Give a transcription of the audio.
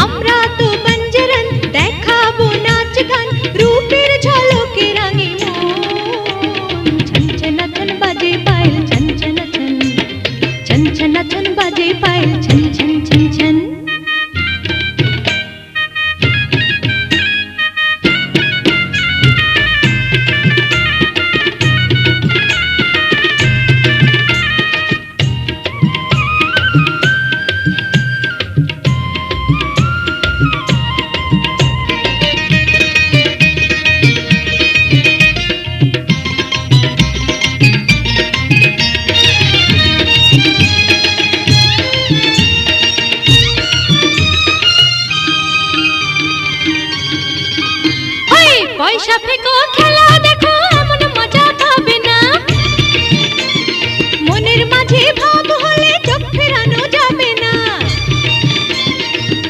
আমরা তো বঞ্জরন দেখাবো নাচ গান রূপের ঝলকে রাঙে মন ছন ছন ছন বাজে পায়েল ছন ছন ছন ছন ছন ছন বাজে পায়েল ছন ছন ছন ছন পয়সা ফেকো